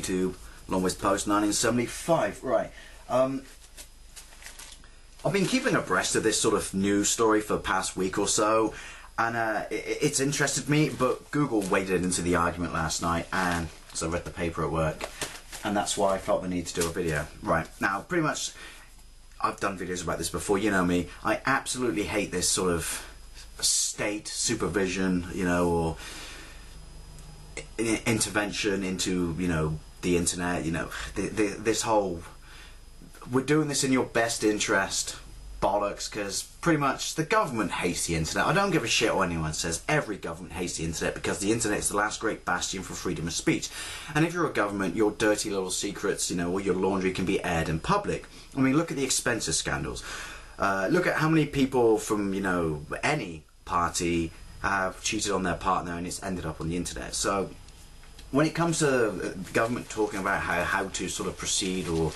YouTube, long with post 1975. Right. I've been keeping abreast of this sort of news story for the past week or so, and it's interested me, but Google waded into the argument last night, and so I read the paper at work, and that's why I felt the need to do a video. Right, now, pretty much, I've done videos about this before, you know me, I absolutely hate this sort of state supervision, you know, or intervention into, you know, the internet, you know, this whole, we're doing this in your best interest bollocks, because pretty much the government hates the internet. I don't give a shit what anyone says. Every government hates the internet because the internet is the last great bastion for freedom of speech. And if you're a government, your dirty little secrets, you know, or your laundry can be aired in public. I mean, look at the expenses scandals. Look at how many people from, you know, any party have cheated on their partner and it's ended up on the internet. So when it comes to the government talking about how to sort of proceed or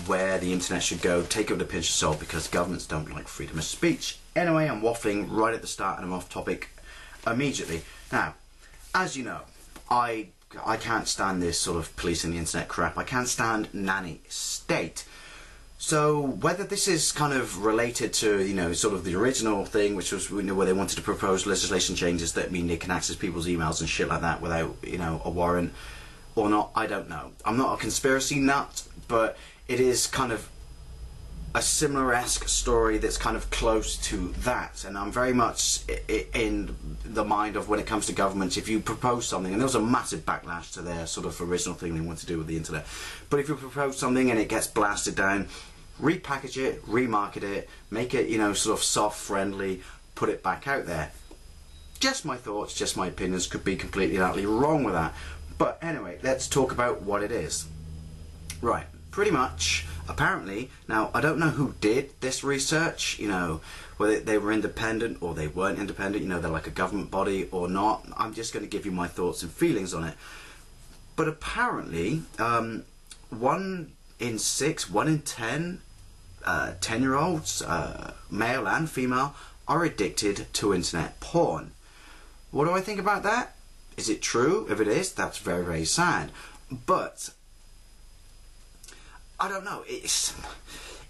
where the internet should go, take it with a pinch of salt, because governments don't like freedom of speech. Anyway, I'm waffling right at the start and I'm off topic immediately. Now, as you know, I can't stand this sort of policing the internet crap. I can't stand nanny state. So whether this is kind of related to, you know, sort of the original thing, which was, you know, where they wanted to propose legislation changes that mean they can access people's emails and shit like that without, you know, a warrant or not, I don't know. I'm not a conspiracy nut, but it is kind of a similar-esque story that's kind of close to that, and I'm very much in the mind of when it comes to governments, if you propose something, and there was a massive backlash to their sort of original thing they want to do with the internet, but if you propose something and it gets blasted down, repackage it, remarket it, make it, you know, sort of soft, friendly, put it back out there. Just my thoughts, just my opinions, could be completely and utterly wrong with that. But anyway, let's talk about what it is. Right, pretty much, apparently, now I don't know who did this research, you know, whether they were independent or they weren't independent, you know, they're like a government body or not. I'm just going to give you my thoughts and feelings on it. But apparently, 1 in 6, 1 in 10 10-year-olds, male and female, are addicted to internet porn. What do I think about that? Is it true? If it is, that's very, very sad. But I don't know. It's,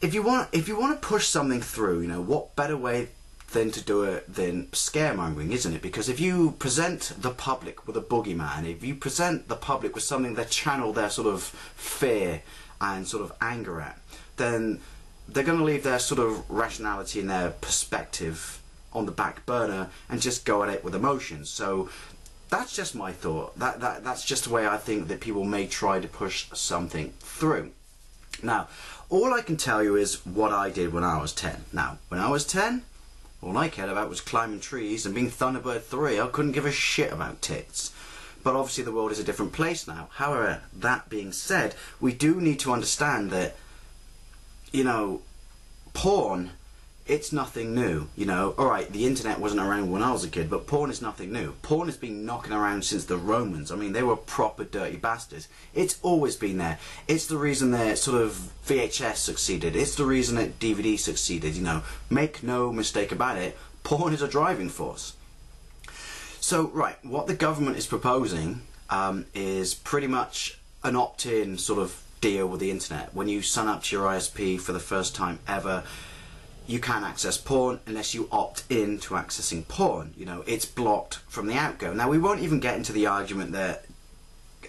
if you want to push something through, you know, what better way than to do it than scaremongering, isn't it? Because if you present the public with a boogeyman, if you present the public with something that channel their sort of fear and sort of anger at, then they're going to leave their sort of rationality and their perspective on the back burner and just go at it with emotions. So that's just my thought. That's just the way I think that people may try to push something through. Now, all I can tell you is what I did when I was 10. Now, when I was 10, all I cared about was climbing trees and being Thunderbird 3. I couldn't give a shit about tits. But obviously the world is a different place now. However, that being said, we do need to understand that, you know, porn, it's nothing new, you know. Alright, the internet wasn't around when I was a kid, but porn is nothing new. Porn has been knocking around since the Romans. I mean, they were proper dirty bastards. It's always been there. It's the reason that sort of VHS succeeded. It's the reason that DVD succeeded, you know. Make no mistake about it, porn is a driving force. So, right, what the government is proposing is pretty much an opt-in sort of deal with the internet. When you sign up to your ISP for the first time ever, you can't access porn unless you opt in to accessing porn. You know, it's blocked from the outgo. Now, we won't even get into the argument that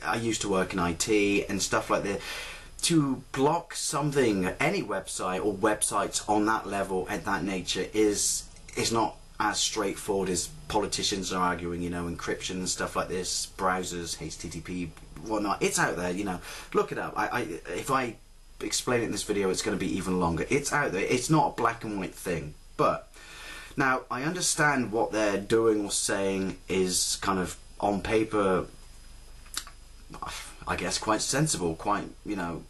I used to work in IT and stuff like that. To block something, any website or websites on that level and that nature is not as straightforward as politicians are arguing, you know, encryption and stuff like this, browsers, HTTP, whatnot. It's out there, you know. Look it up. If I explain it in this video, it's going to be even longer. It's out there. It's not a black and white thing. But now I understand what they're doing or saying is kind of on paper, I guess, quite sensible, quite, you know,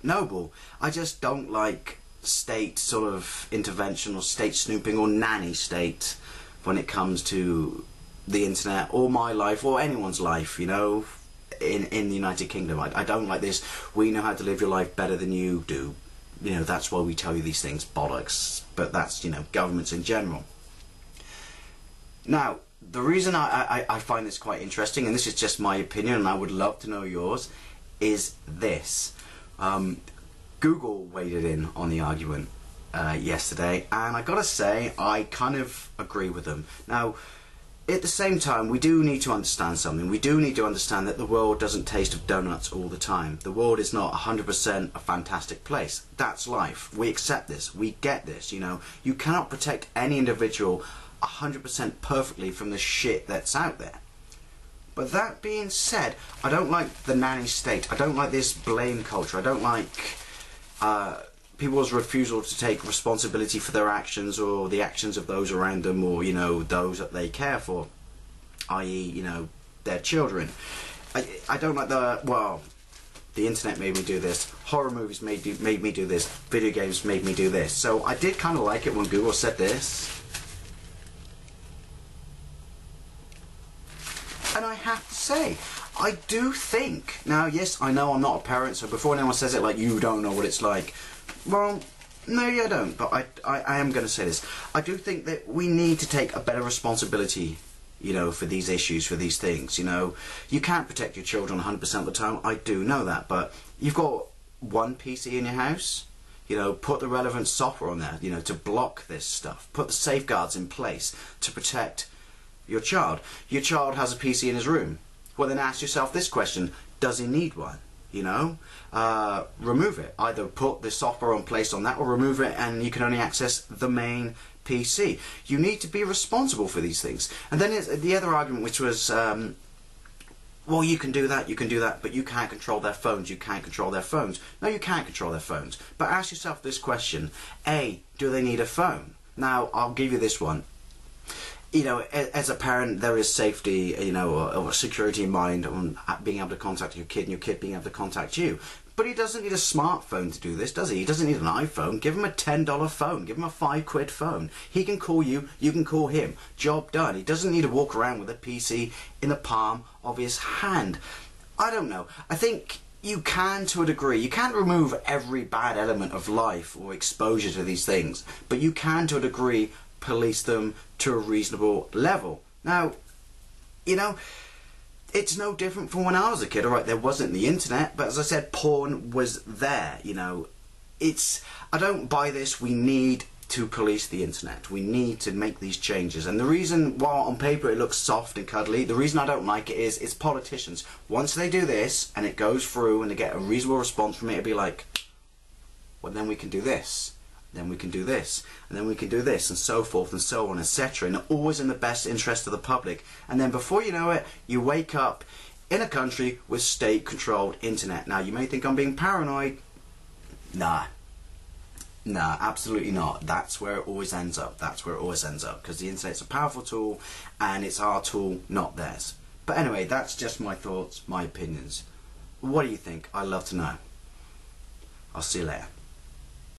noble. I just don't like state sort of intervention or state snooping or nanny state when it comes to the internet or my life or anyone's life, you know, in the United Kingdom. I don't like this, we know how to live your life better than you do, you know, that's why we tell you these things, bollocks. But that's, you know, governments in general. Now, the reason I find this quite interesting, and this is just my opinion and I would love to know yours, is this. Google waded in on the argument yesterday, and I gotta say, I kind of agree with them. Now, at the same time, we do need to understand something. We do need to understand that the world doesn't taste of donuts all the time. The world is not 100% a fantastic place. That's life. We accept this. We get this, you know. You cannot protect any individual 100% perfectly from the shit that's out there. But that being said, I don't like the nanny state. I don't like this blame culture. I don't like people's refusal to take responsibility for their actions or the actions of those around them, or, you know, those that they care for, i.e., you know, their children. I don't like the internet made me do this, horror movies made me do this, video games made me do this. So I did kind of like it when Google said this. And I have to say, I do think, now yes, I know I'm not a parent, so before anyone says it like, you don't know what it's like, well, no, you don't, but I am going to say this. I do think that we need to take a better responsibility, you know, for these issues, for these things, you know. You can't protect your children 100% of the time, I do know that, but you've got one PC in your house, you know, put the relevant software on there, you know, to block this stuff. Put the safeguards in place to protect your child. Your child has a PC in his room. Well, then ask yourself this question, does he need one? You know, remove it. Either put the software in place on that or remove it and you can only access the main PC. You need to be responsible for these things. And then the other argument, which was, well, you can do that, but you can't control their phones, you can't control their phones. No, you can't control their phones. But ask yourself this question, A, do they need a phone? Now, I'll give you this one. You know, as a parent, there is safety, you know, or security in mind on being able to contact your kid and your kid being able to contact you. But he doesn't need a smartphone to do this, does he? He doesn't need an iPhone. Give him a $10 phone. Give him a £5 phone. He can call you, you can call him. Job done. He doesn't need to walk around with a PC in the palm of his hand. I don't know. I think you can, to a degree. You can't remove every bad element of life or exposure to these things, but you can, to a degree, police them to a reasonable level. Now, you know, it's no different from when I was a kid. Alright, there wasn't the internet, but as I said, porn was there, you know. I don't buy this. We need to police the internet. We need to make these changes. And the reason, while on paper it looks soft and cuddly, the reason I don't like it is, it's politicians. Once they do this, and it goes through, and they get a reasonable response from it, it'll be like, well, then we can do this. Then we can do this, and then we can do this, and so forth and so on, etc. And always in the best interest of the public. And then before you know it, you wake up in a country with state-controlled internet. Now, you may think I'm being paranoid. Nah, absolutely not. That's where it always ends up. That's where it always ends up, because the internet's a powerful tool, and it's our tool, not theirs. But anyway, that's just my thoughts, my opinions. What do you think? I'd love to know. I'll see you later.